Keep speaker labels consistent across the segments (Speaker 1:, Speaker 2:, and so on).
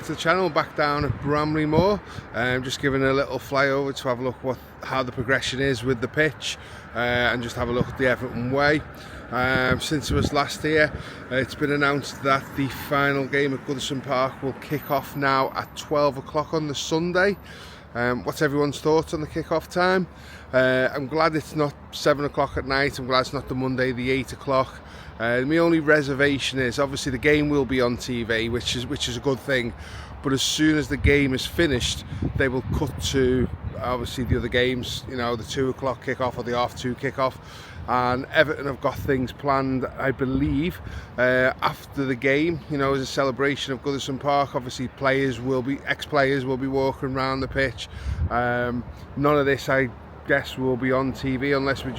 Speaker 1: back to the channel, back down at Bramley Moore. Just giving a little flyover to have a look how the progression is with the pitch, and just have a look at the Everton Way. Since it was last year, it's been announced that the final game at Goodison Park will kick off now at 12 o'clock on the Sunday. What's everyone's thoughts on the kick-off time? I'm glad it's not 7 o'clock at night. I'm glad it's not the Monday, the 8 o'clock. My only reservation is obviously the game will be on TV, which is a good thing. But as soon as the game is finished, they will cut to obviously the other games. You know, the 2 o'clock kick-off or the half-2 kick-off. And Everton have got things planned, I believe, after the game. You know, as a celebration of Goodison Park. Obviously, ex-players will be walking around the pitch. None of this, I guess, will be on TV unless we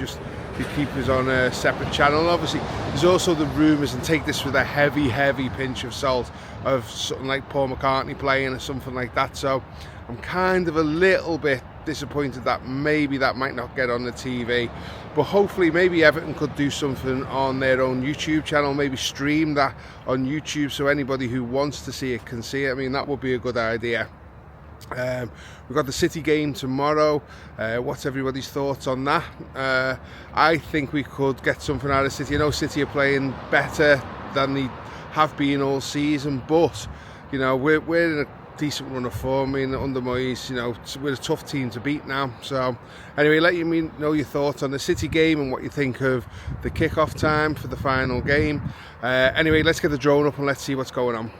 Speaker 1: keep us on a separate channel. Obviously, there's also the rumours, and take this with a heavy pinch of salt, of something like Paul McCartney playing or something like that. So I'm kind of a little bit disappointed that maybe that might not get on the TV, but hopefully maybe Everton could do something on their own YouTube channel, maybe stream that on YouTube so anybody who wants to see it can see it. I mean, that would be a good idea. We've got the City game tomorrow. What's everybody's thoughts on that? I think we could get something out of City. I know City are playing better than they have been all season, but you know, we're in a decent run of form. I mean, under Moyes, you know, we're a tough team to beat now. So anyway, let me know your thoughts on the City game and what you think of the kick-off time for the final game. Anyway, let's get the drone up and let's see what's going on.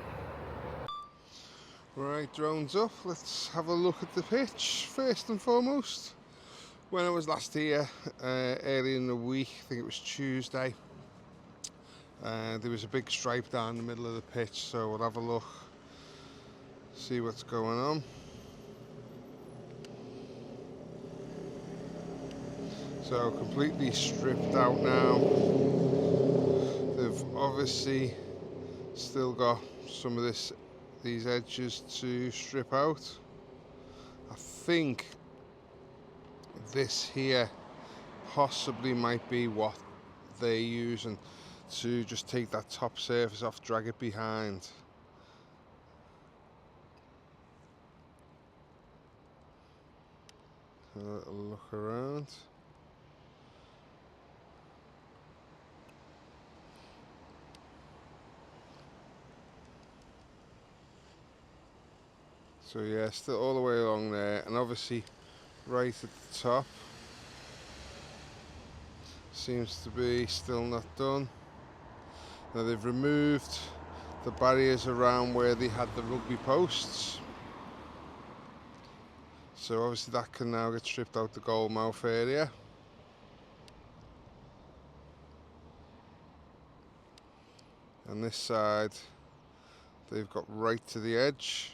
Speaker 1: Right, drone's up. Let's have a look at the pitch first and foremost. When I was last here, early in the week, I think it was Tuesday, there was a big stripe down the middle of the pitch, so we'll have a look, see what's going on. So completely stripped out now. They've obviously still got some of these edges to strip out. I think this here possibly might be what they're using to just take that top surface off, drag it behind. A little look around. So yeah, still all the way along there, and obviously right at the top seems to be still not done. Now they've removed the barriers around where they had the rugby posts, so obviously that can now get stripped out the goal mouth area. And this side they've got right to the edge.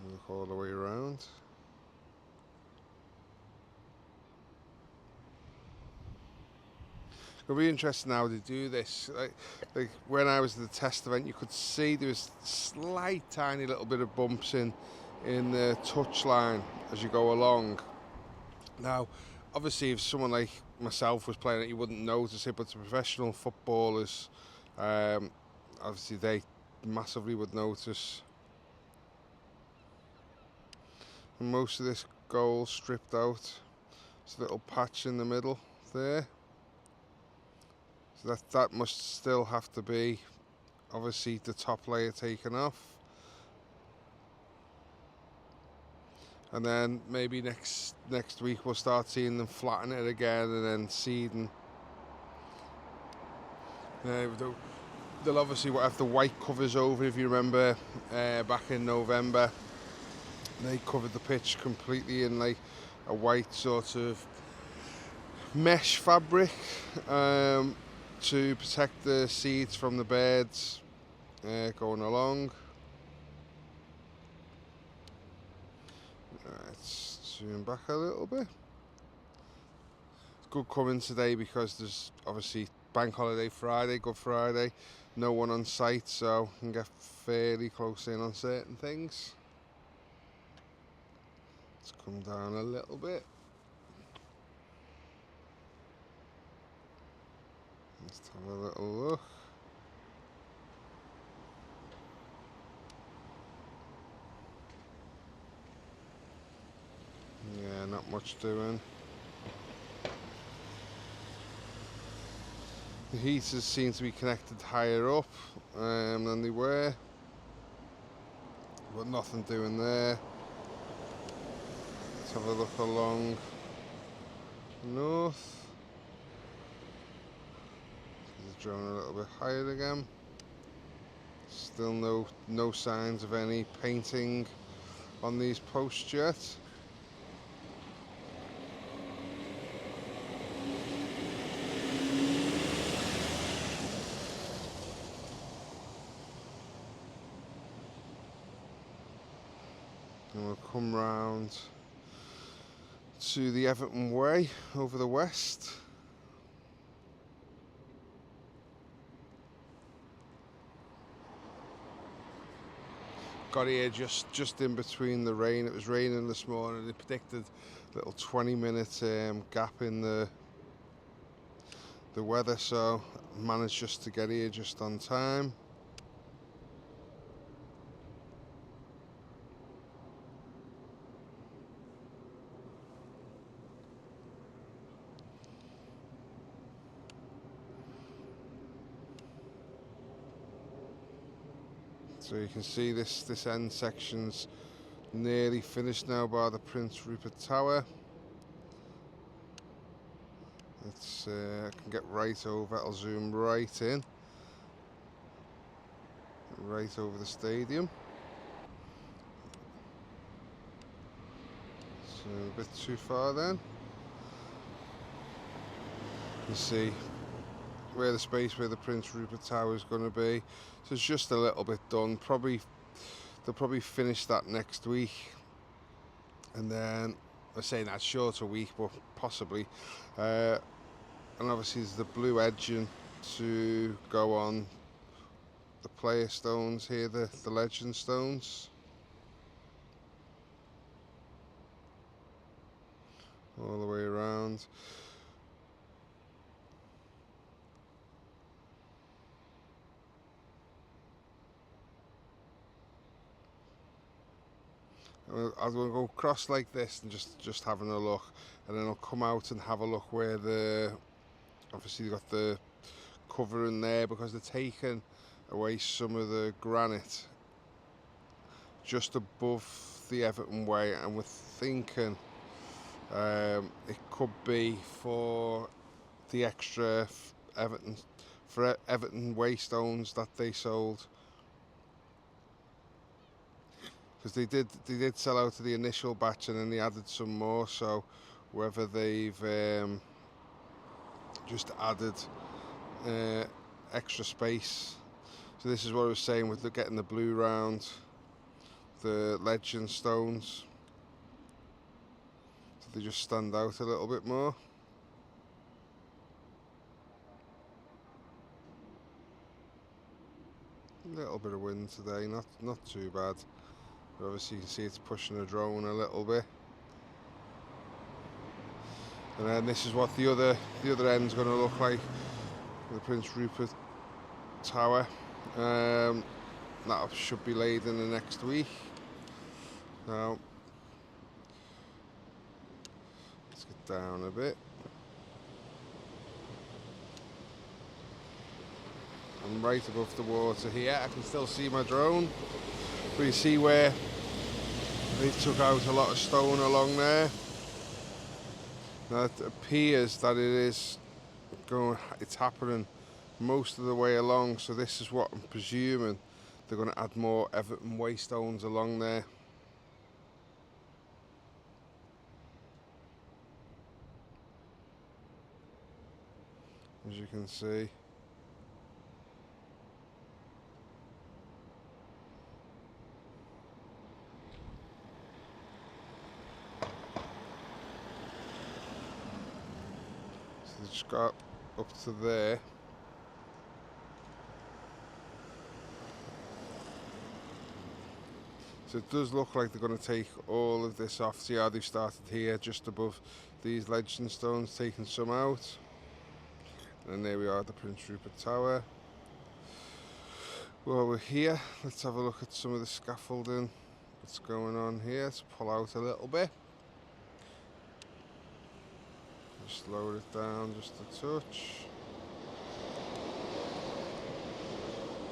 Speaker 1: Look all the way around. It'll be interesting how they do this. Like when I was at the test event, you could see there was slight, tiny little bit of bumps in the touch line as you go along. Now, obviously, if someone like myself was playing it, you wouldn't notice it, but the professional footballers, obviously, they massively would notice. And most of this goal stripped out. There's a little patch in the middle there. So that must still have to be, obviously, the top layer taken off. And then maybe next week we'll start seeing them flatten it again and then seeding. They'll obviously have the white covers over, if you remember, back in November. They covered the pitch completely in like a white sort of mesh fabric to protect the seeds from the birds going along. Let's zoom back a little bit. It's good coming today because there's obviously Bank Holiday Friday, Good Friday, no one on site, so you can get fairly close in on certain things. Let's come down a little bit. Let's have a little look. Yeah, not much doing. The heaters seem to be connected higher up than they were, but nothing doing there. Let's have a look along north. It's drone a little bit higher again. Still no signs of any painting on these posts yet. And we'll come round to the Everton Way over the west. Got here just in between the rain. It was raining this morning. They predicted a little 20-minute gap in the weather, so managed just to get here just on time. So you can see this end section's nearly finished now by the Prince Rupert Tower. It's I can get right over. I'll zoom right in, right over the stadium. So a bit too far then. You see where the space where the Prince Rupert Tower is going to be. So it's just a little bit done. They'll probably finish that next week, and then I'm saying that's shorter week, but possibly. And obviously there's the blue edging to go on the player stones here, the legend stones. All the way around. I'll go across like this and just having a look, and then I'll come out and have a look where obviously you've got the cover in there, because they're taking away some of the granite just above the Everton Way, and we're thinking it could be for the extra Everton Way stones that they sold, because they did sell out of the initial batch and then they added some more. So whether they've just added extra space. So this is what I was saying with getting the blue round the legend stones, so they just stand out a little bit more. A little bit of wind today, not too bad, but obviously you can see it's pushing the drone a little bit. And then this is what the other end's going to look like, the Prince Rupert Tower. That should be laid in the next week. Now let's get down a bit. I'm right above the water here. I can still see my drone, but you see where they took out a lot of stone along there. Now it appears that it's happening most of the way along, so this is what I'm presuming they're going to add more Everton Way stones along there. As you can see. So they just got up to there. So it does look like they're going to take all of this off. See how they've started here just above these legend stones, taking some out. And there we are at the Prince Rupert Tower. While we're here, let's have a look at some of the scaffolding that's going on here. Let's pull out a little bit. Just lower it down just a touch.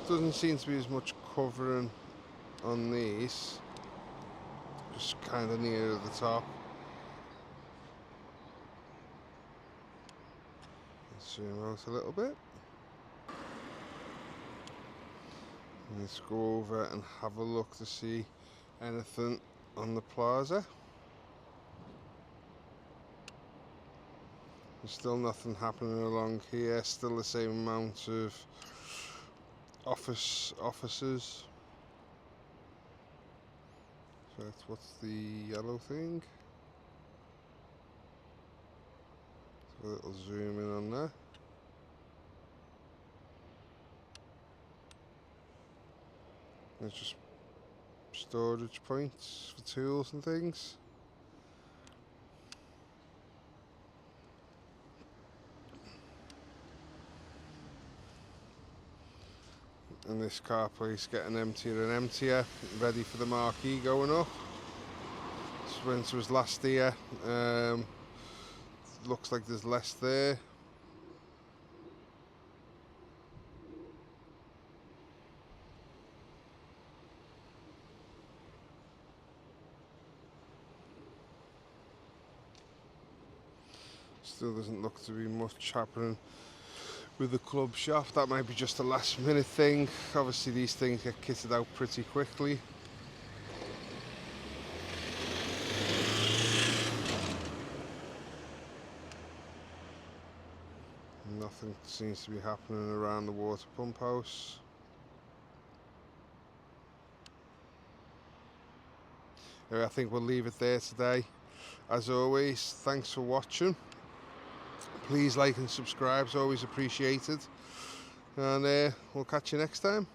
Speaker 1: Doesn't seem to be as much covering on these, just kind of near the top. Let's zoom out a little bit. Let's go over and have a look to see anything on the plaza. There's still nothing happening along here, still the same amount of offices. So that's, what's the yellow thing? So a little zoom in on that. There's just storage points for tools and things. And this car place getting emptier and emptier, ready for the marquee going up. Since it was last year, looks like there's less there. Still doesn't look to be much happening with the club shop. That might be just a last minute thing. Obviously these things get kitted out pretty quickly. Nothing seems to be happening around the water pump house. Anyway, I think we'll leave it there today. As always, thanks for watching. Please like and subscribe, it's always appreciated. And we'll catch you next time.